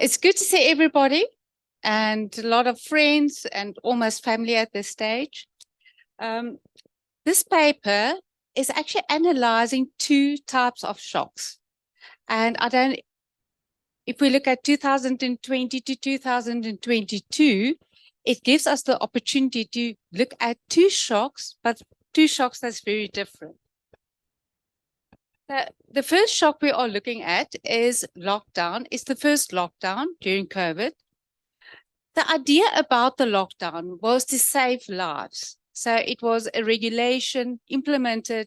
It's good to see everybody and a lot of friends and almost family at this stage. This paper is actually analyzing two types of shocks. And if we look at 2020 to 2022, it gives us the opportunity to look at two shocks, but two shocks that's very different. The first shock we are looking at is lockdown. It's the first lockdown during COVID. The idea about the lockdown was to save lives. So it was a regulation implemented,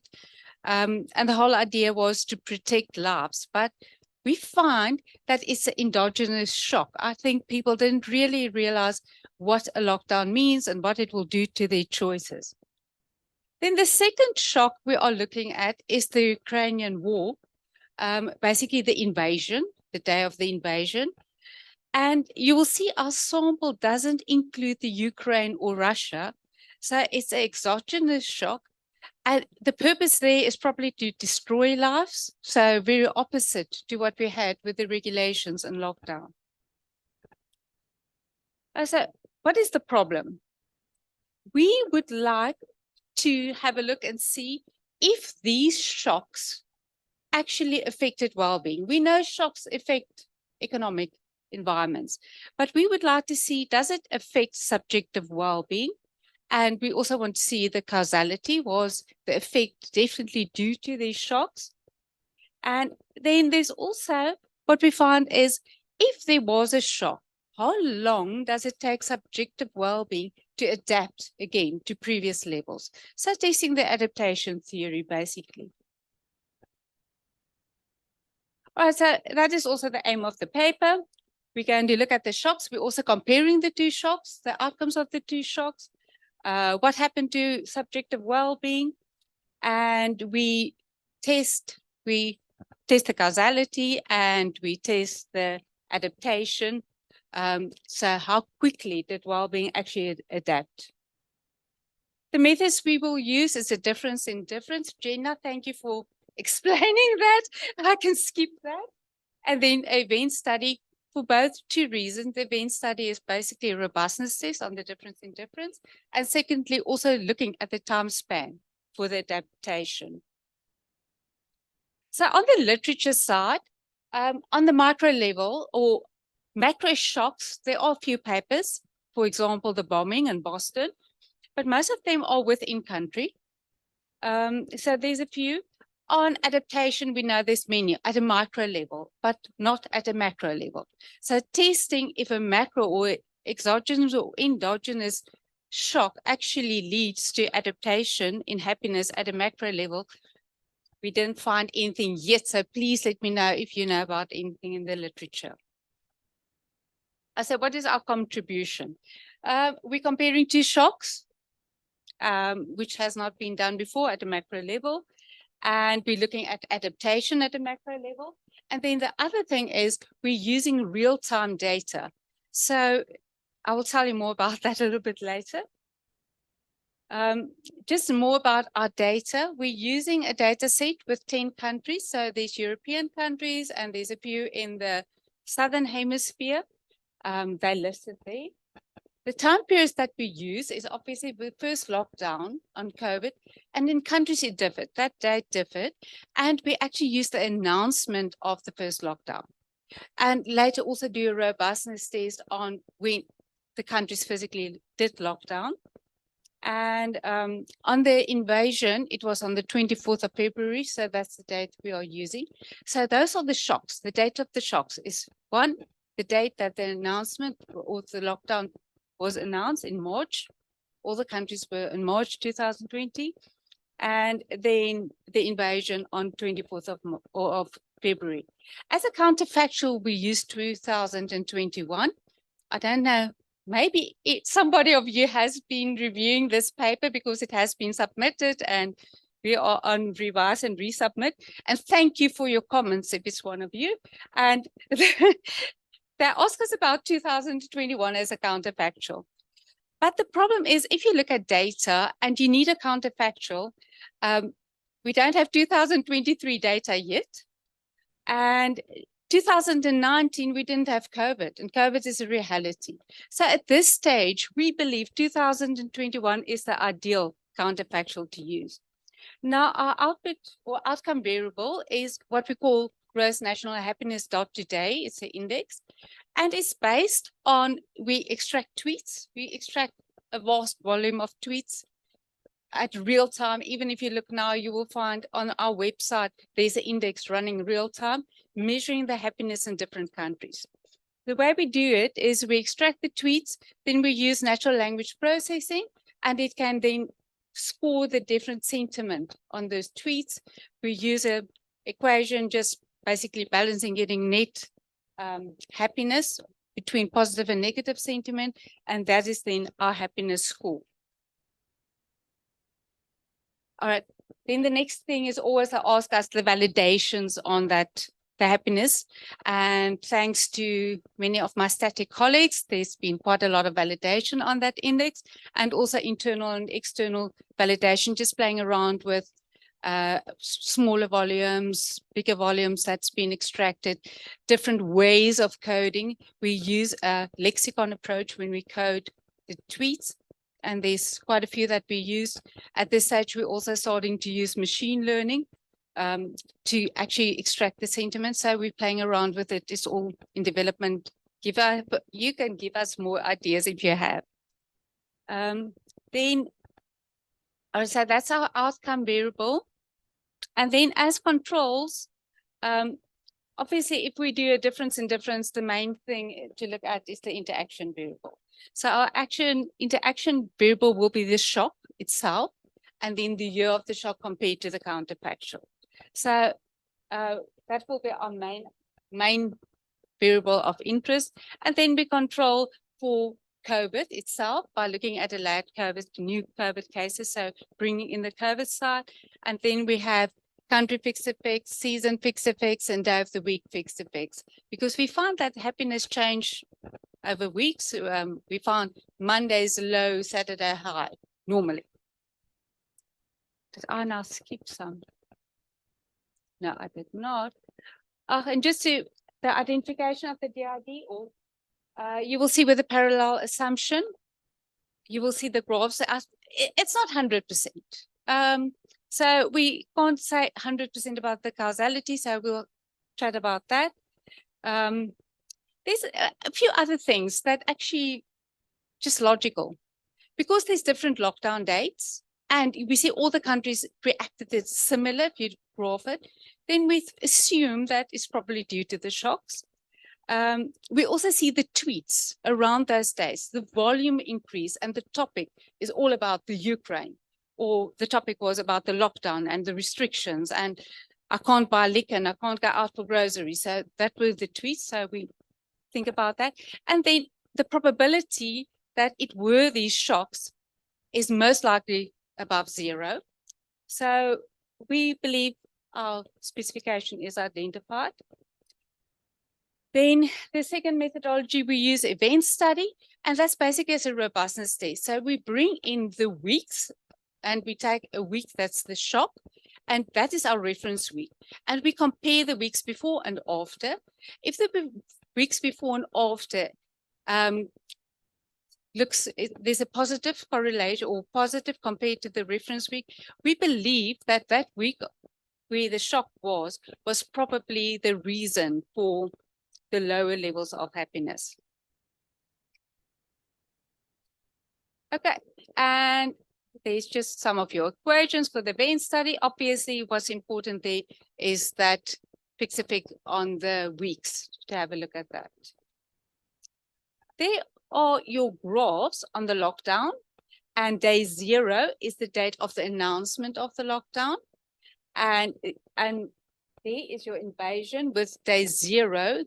and the whole idea was to protect lives. But we find that it's an endogenous shock. I think people didn't really realize what a lockdown means and what it will do to their choices. Then the second shock we are looking at is the Ukrainian war, basically the invasion, the day of the invasion. And you will see our sample doesn't include the Ukraine or Russia. So it's an exogenous shock. And the purpose there is probably to destroy lives. So very opposite to what we had with the regulations and lockdown. So what is the problem? We would like to have a look and see if these shocks actually affected well-being. We know shocks affect economic environments, but we would like to see, does it affect subjective well-being? And we also want to see the causality. Was the effect definitely due to these shocks? And then there's also what we find is, if there was a shock, how long does it take subjective well-being to adapt again to previous levels? So testing the adaptation theory, basically. All right, so that is also the aim of the paper. We're going to look at the shocks. We're also comparing the two shocks, the outcomes of the two shocks, what happened to subjective well-being, and we test the causality and we test the adaptation. So how quickly did well-being actually adapt? The methods we will use is a difference in difference. Jenna, thank you for explaining that. I can skip that. And then event study for both two reasons. The event study is basically a robustness test on the difference in difference. And secondly, also looking at the time span for the adaptation. So on the literature side, on the micro level or macro shocks, there are a few papers, for example, the bombing in Boston, but most of them are within country. So there's a few. On adaptation, we know there's many at a micro level, but not at a macro level. So testing if a macro or exogenous or endogenous shock actually leads to adaptation in happiness at a macro level. We didn't find anything yet, so please let me know if you know about anything in the literature. So what is our contribution? We're comparing two shocks, which has not been done before at a macro level. And we're looking at adaptation at a macro level. And then the other thing is we're using real-time data. So I will tell you more about that a little bit later. Just more about our data. We're using a data set with 10 countries. So there's European countries and there's a few in the Southern Hemisphere. They're listed there. The time periods that we use is obviously the first lockdown on COVID, and in countries it differed, that date differed, and we actually used the announcement of the first lockdown. And later also do a robustness test on when the countries physically did lockdown. And on the invasion, it was on the 24th of February, so that's the date we are using. So those are the shocks. The date of the shocks is one, the date that the announcement or the lockdown was announced in March. All the countries were in March 2020. And then the invasion on 24th of February. As a counterfactual, we used 2021. I don't know, maybe somebody of you has been reviewing this paper because it has been submitted and we are on revise and resubmit. And thank you for your comments if it's one of you. And they ask us about 2021 as a counterfactual. But the problem is, if you look at data and you need a counterfactual, we don't have 2023 data yet. And 2019, we didn't have COVID, and COVID is a reality. So at this stage, we believe 2021 is the ideal counterfactual to use. Now, our output or outcome variable is what we call gross national happiness dot today. It's an index, and it's based on, we extract tweets. We extract a vast volume of tweets at real time. Even if you look now, you will find on our website, there's an index running real time, measuring the happiness in different countries. The way we do it is we extract the tweets, then we use natural language processing, and it can then score the different sentiment on those tweets. We use an equation just basically balancing, getting net happiness between positive and negative sentiment, and that is then our happiness score. All right, then the next thing is always to ask us the validations on that, the happiness. And thanks to many of my STATEC colleagues, there's been quite a lot of validation on that index, and also internal and external validation, just playing around with smaller volumes, bigger volumes that's been extracted, different ways of coding. We use a lexicon approach when we code the tweets, and there's quite a few that we use. At this stage, we're also starting to use machine learning to actually extract the sentiment. So we're playing around with it. It's all in development. You can give us more ideas if you have. Then, so that's our outcome variable. And then as controls, obviously, if we do a difference in difference, the main thing to look at is the interaction variable. So our interaction variable will be the shock itself, and then the year of the shock compared to the counterfactual. So that will be our main variable of interest. And then we control for COVID itself by looking at a lagged COVID, new COVID cases, so bringing in the COVID side. And then we have country fixed effects, season fixed effects, and day of the week fixed effects. Because we find that happiness change over weeks. We found Monday's low, Saturday high, normally. Did I now skip some? No, I did not. And just to the identification of the DID, or you will see with the parallel assumption, you will see the graphs. It's not 100%. So we can't say 100% about the causality, so we'll chat about that. There's a few other things that actually just logical, because there's different lockdown dates, and we see all the countries reacted similar, if you graph it, then we assume that it's probably due to the shocks. We also see the tweets around those days, the volume increase, and the topic is all about the Ukraine, or the topic was about the lockdown and the restrictions, and I can't buy liquor and I can't go out for groceries. So that were the tweets. So we think about that. And then the probability that it were these shocks is most likely above 0. So we believe our specification is identified. Then the second methodology, we use event study, and that's basically as a robustness test. So we bring in the weeks, and we take a week that's the shock, and that is our reference week. And we compare the weeks before and after. If the weeks before and after there's a positive correlation or positive compared to the reference week, we believe that that week where the shock was probably the reason for the lower levels of happiness. Okay, and there's just some of your equations for the event study. Obviously, what's important there is that fixed effect on the weeks, to have a look at that. There are your graphs on the lockdown, and day 0 is the date of the announcement of the lockdown. And there is your invasion with day 0,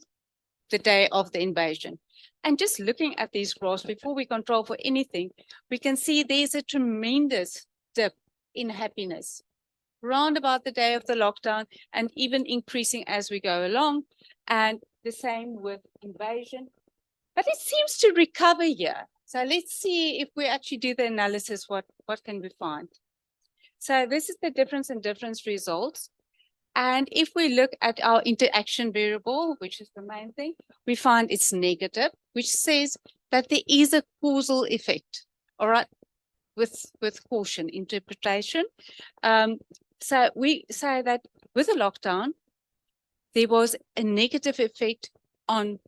the day of the invasion. And just looking at these graphs before we control for anything, we can see there's a tremendous dip in happiness round about the day of the lockdown, and even increasing as we go along. And the same with invasion. But it seems to recover here. So let's see if we actually do the analysis, what can we find? So this is the difference in difference results. And if we look at our interaction variable, which is the main thing, we find it's negative, which says that there is a causal effect, all right, with caution interpretation. So we say that with a lockdown, there was a negative effect on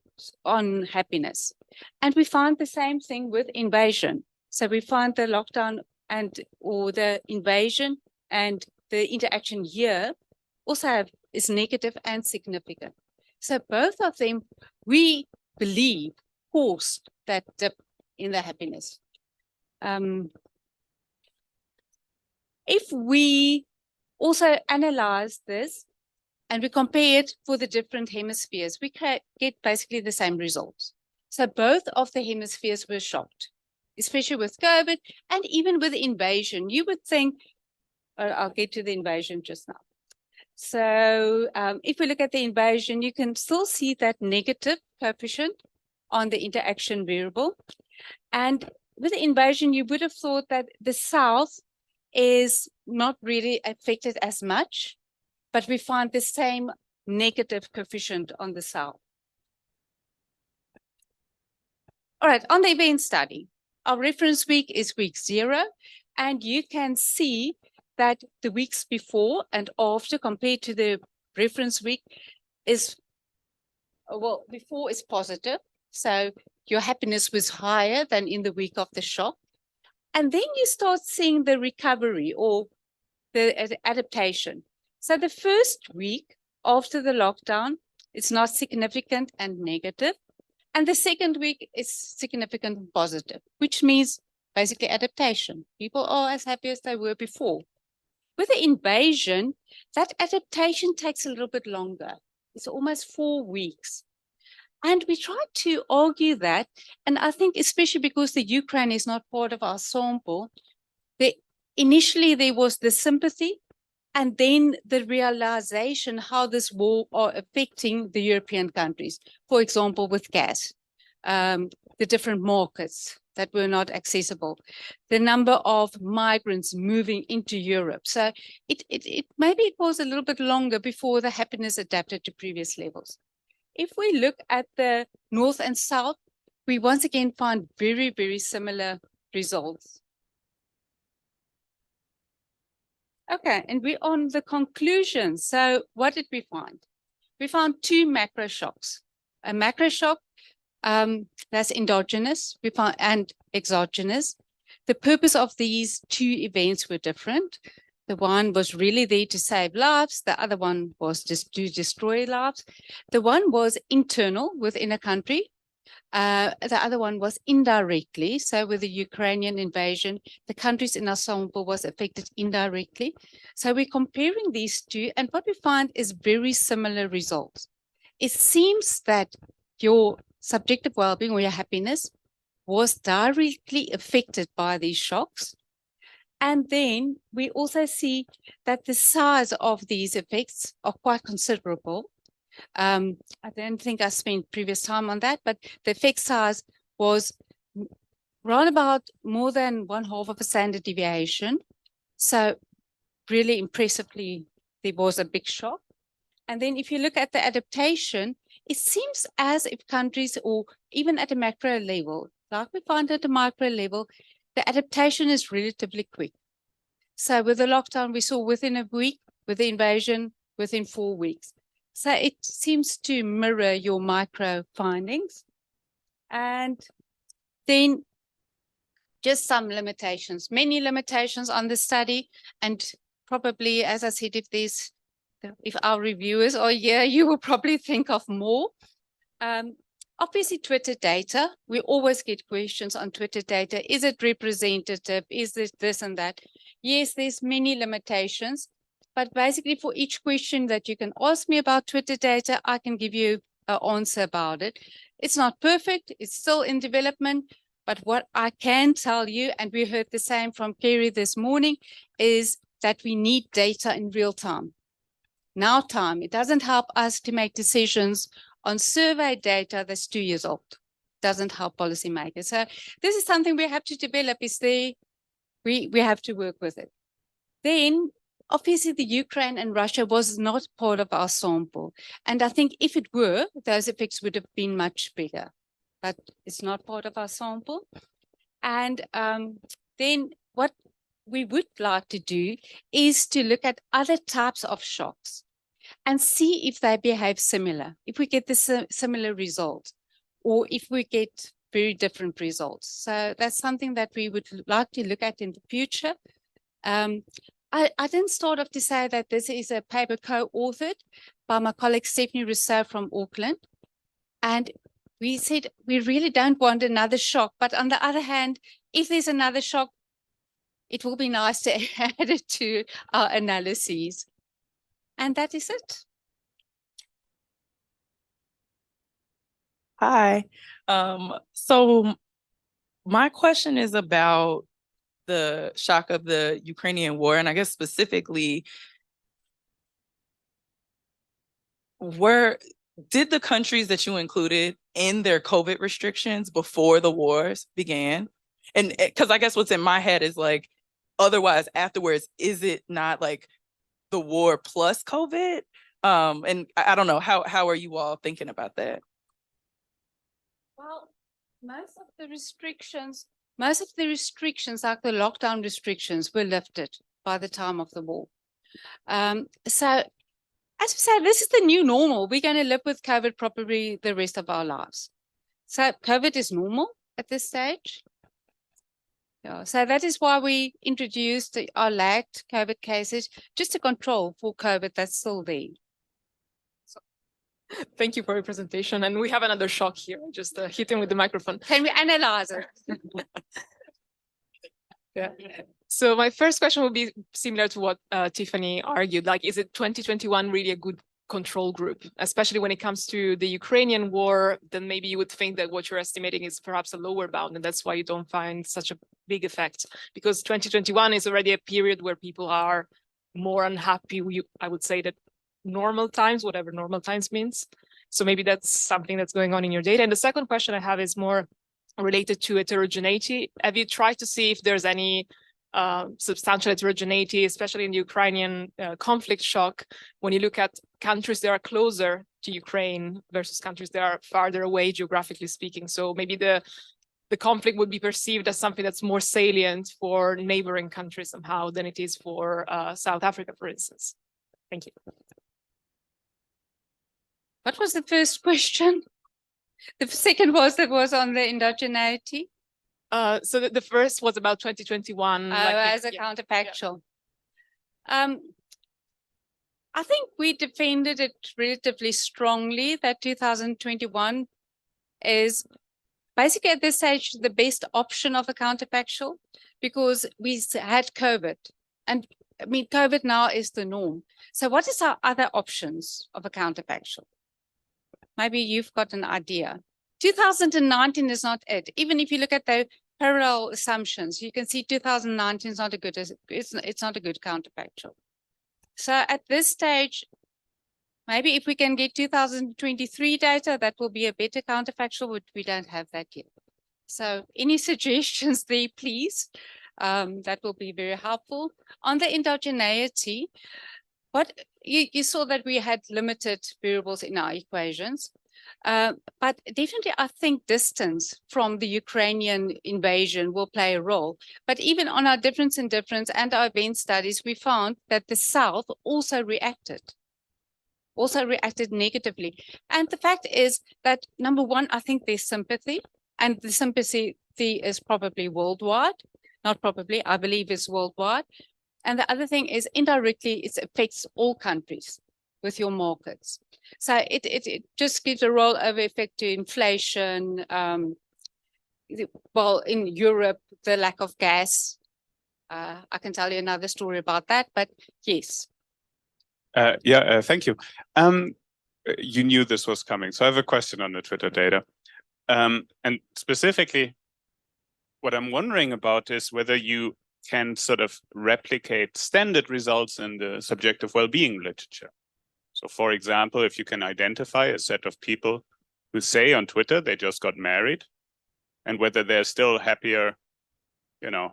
happiness. And we find the same thing with invasion. So we find the lockdown or the invasion and the interaction here also is negative and significant. So both of them, we believe, caused that dip in the happiness. If we also analyze this and we compare it for the different hemispheres, we get basically the same results. So both of the hemispheres were shocked, especially with COVID and even with invasion. You would think, I'll get to the invasion just now. So if we look at the invasion, you can still see that negative coefficient on the interaction variable. And with the invasion, you would have thought that the South is not really affected as much, but we find the same negative coefficient on the South. All right, on the event study, our reference week is week 0, and you can see that the weeks before and after compared to the reference week is, well, before is positive. So your happiness was higher than in the week of the shock. And then you start seeing the recovery or the adaptation. So the first week after the lockdown, it's not significant and negative. And the second week is significant and positive, which means basically adaptation. People are as happy as they were before. With the invasion, that adaptation takes a little bit longer. It's almost 4 weeks. And we tried to argue that, and I think especially because the Ukraine is not part of our sample, initially there was the sympathy and then the realization how this war are affecting the European countries. For example, with gas, the different markets that were not accessible, the number of migrants moving into Europe. So maybe it was a little bit longer before the happiness adapted to previous levels. If we look at the North and South, we once again find very, very similar results. Okay, and we're on the conclusion. So what did we find? We found 2 macro shocks. A macro shock that's endogenous and exogenous. The purpose of these 2 events were different. The one was really there to save lives. The other one was just to destroy lives. The one was internal within a country. The other one was indirectly. So with the Ukrainian invasion, the countries in our sample was affected indirectly. So we're comparing these 2, and what we find is very similar results. It seems that your subjective well-being or your happiness was directly affected by these shocks. And then we also see that the size of these effects are quite considerable. I don't think I spent previous time on that, but the effect size was around about more than 1/2 of a standard deviation. So really impressively, there was a big shock. And then if you look at the adaptation, it seems as if countries, or even at a macro level, like we find at a micro level, the adaptation is relatively quick. So with the lockdown, we saw within a week, with the invasion, within 4 weeks. So it seems to mirror your micro findings. And then just some limitations, many limitations on the study. And probably, as I said, if our reviewers are here, you will probably think of more. Obviously, Twitter data, we always get questions on Twitter data. Is it representative? Is this and that? Yes, there's many limitations, but basically for each question that you can ask me about Twitter data, I can give you an answer about it. It's not perfect, it's still in development, but what I can tell you, and we heard the same from Kerry this morning, is that we need data in real time. Now time, it doesn't help us to make decisions on survey data that's 2 years old. Doesn't help policymakers. So this is something we have to develop, we have to work with it. Then obviously the Ukraine and Russia was not part of our sample. And I think if it were, those effects would have been much bigger, but it's not part of our sample. And then what we would like to do is to look at other types of shocks and see if they behave similar, if we get the similar result, or if we get very different results. So that's something that we would like to look at in the future. I didn't start off to say that this is a paper co-authored by my colleague Stephanie Rousseau from Auckland. And we said we really don't want another shock. But on the other hand, if there's another shock, it will be nice to add it to our analyses. And that is it. Hi. So my question is about the shock of the Ukrainian war, and I guess specifically, did the countries that you included in their COVID restrictions before the wars began? And because I guess what's in my head is like, otherwise afterwards, is it not like the war plus COVID? And I don't know, how are you all thinking about that? Well, most of the restrictions, like the lockdown restrictions, were lifted by the time of the war. So, as we say, this is the new normal. We're going to live with COVID probably the rest of our lives. So, COVID is normal at this stage. Yeah, so that is why we introduced our lagged COVID cases, just to control for COVID that's still there. Thank you for your presentation. And we have another shock here. Just hit him with the microphone. Can we analyze it? Yeah. So my first question would be similar to what Tiffany argued. Like, is it 2021 really a good control group, especially when it comes to the Ukrainian war? Then maybe you would think that what you're estimating is perhaps a lower bound, and that's why you don't find such a big effect. Because 2021 is already a period where people are more unhappy. I would say that normal times, whatever normal times means. So maybe that's something that's going on in your data. And the second question I have is more related to heterogeneity. Have you tried to see if there's any substantial heterogeneity, especially in the Ukrainian conflict shock, when you look at countries that are closer to Ukraine versus countries that are farther away, geographically speaking? So maybe the conflict would be perceived as something that's more salient for neighboring countries somehow than it is for South Africa, for instance. Thank you. What was the first question? The second was on the endogeneity. So the first was about 2021. As a counterfactual. Yeah. I think we defended it relatively strongly that 2021 is basically at this stage the best option of a counterfactual, because we had COVID. And I mean, COVID now is the norm. So what is our other options of a counterfactual? Maybe you've got an idea. 2019 is not it. Even if you look at the parallel assumptions, you can see 2019 is not a good, it's not a good counterfactual. So at this stage, maybe if we can get 2023 data, that will be a better counterfactual, but we don't have that yet. So any suggestions there, please? That will be very helpful. On the endogeneity, what you saw that we had limited variables in our equations, but definitely I think distance from the Ukrainian invasion will play a role. But even on our difference in difference and our event studies, we found that the South also reacted negatively. And the fact is that, number one, I think there's sympathy, and the sympathy is probably worldwide. Not probably, I believe it's worldwide. And the other thing is indirectly, it affects all countries with your markets. So it just gives a rollover effect to inflation. Well, in Europe, the lack of gas. I can tell you another story about that, but yes. Thank you. You knew this was coming. So I have a question on the Twitter data. And specifically, what I'm wondering about is whether you can sort of replicate standard results in the subjective well-being literature. So for example, if you can identify a set of people who say on Twitter they just got married, and whether they're still happier,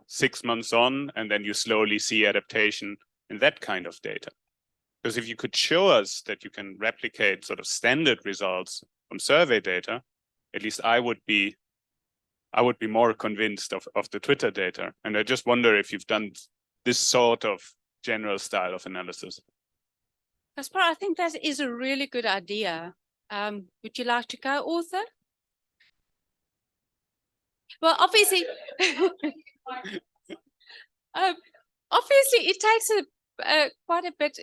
6 months on, and then you slowly see adaptation in that kind of data? Because if you could show us that you can replicate sort of standard results from survey data, at least I would be more convinced of the Twitter data. And I just wonder if you've done this sort of general style of analysis. Caspar, I think that is a really good idea. Would you like to co-author? Well, obviously, obviously it takes quite a bit,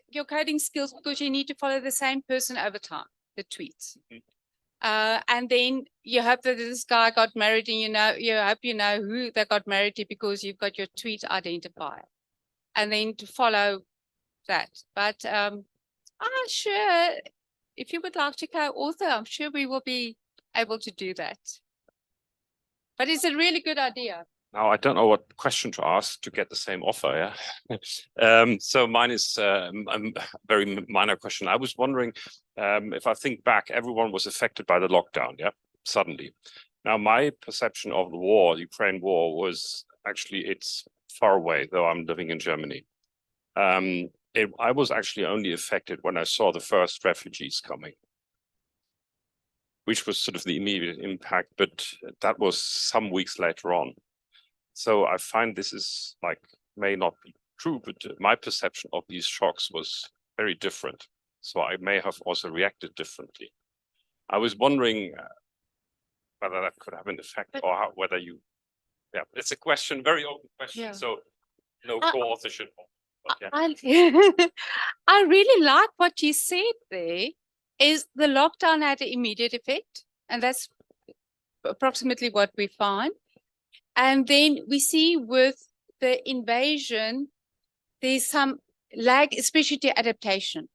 your coding skills, because you need to follow the same person over time, the tweets. And then you hope that this guy got married, and you hope you know who they got married to because you've got your tweet identifier, and then to follow that. But I'm sure if you would like to co-author, I'm sure we will be able to do that. But it's a really good idea. Now, I don't know what question to ask to get the same offer, yeah? So mine is a very minor question. I was wondering, if I think back, everyone was affected by the lockdown, yeah, suddenly. Now, my perception of the war, the Ukraine war, was actually, it's far away, though I'm living in Germany. I was actually only affected when I saw the first refugees coming, which was sort of the immediate impact, but that was some weeks later on. So I find this is like, may not be true, but my perception of these shocks was very different. So I may have also reacted differently. I was wondering whether that could have an effect, or how, whether you, yeah, it's a question, very open question. Yeah. So no co-authorship. Yeah. I really like what you said there, is the lockdown had an immediate effect, and that's approximately what we find. And then we see with the invasion, there's some lag, especially to adaptation.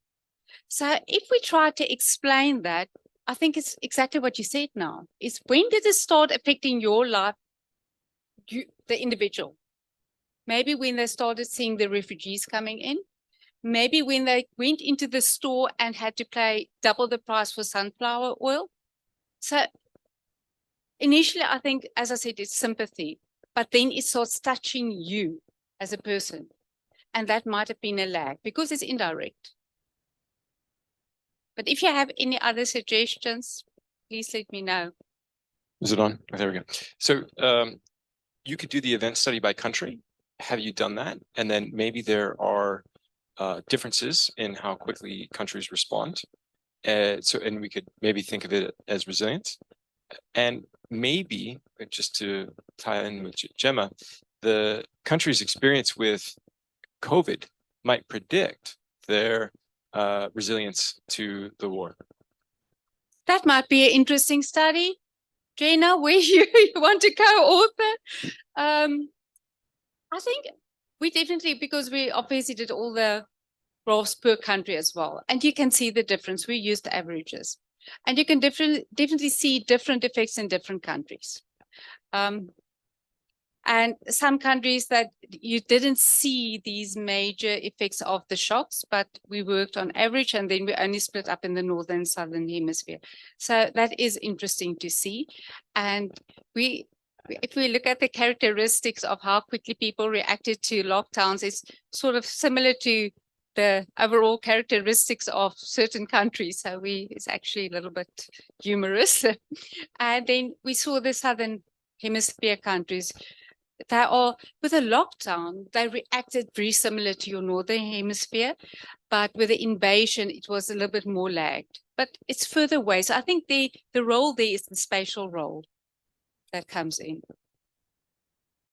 So if we try to explain that, I think it's exactly what you said now, is when did it start affecting your life, the individual? Maybe when they started seeing the refugees coming in, maybe when they went into the store and had to pay double the price for sunflower oil. So initially, I think, as I said, it's sympathy, but then it starts touching you as a person. And that might have been a lag because it's indirect. But if you have any other suggestions, please let me know. Is it on? Oh, there we go. So you could do the event study by country. Have you done that? And then maybe there are differences in how quickly countries respond. And we could maybe think of it as resilience. And maybe, just to tie in with Gemma, the country's experience with COVID might predict their resilience to the war. That might be an interesting study. Jenna, where you want to co-author? I think we definitely, because we obviously did all the graphs per country as well, and you can see the difference. We used averages, and you can definitely see different effects in different countries. And some countries that you didn't see these major effects of the shocks, but we worked on average, and then we only split up in the northern and southern hemisphere. So that is interesting to see. And if we look at the characteristics of how quickly people reacted to lockdowns, it's sort of similar to the overall characteristics of certain countries. So it's actually a little bit humorous. And then we saw the southern hemisphere countries. They are, with a lockdown, they reacted very similar to your northern hemisphere, but with the invasion, it was a little bit more lagged. But it's further away. So I think the role there is the spatial role that comes in.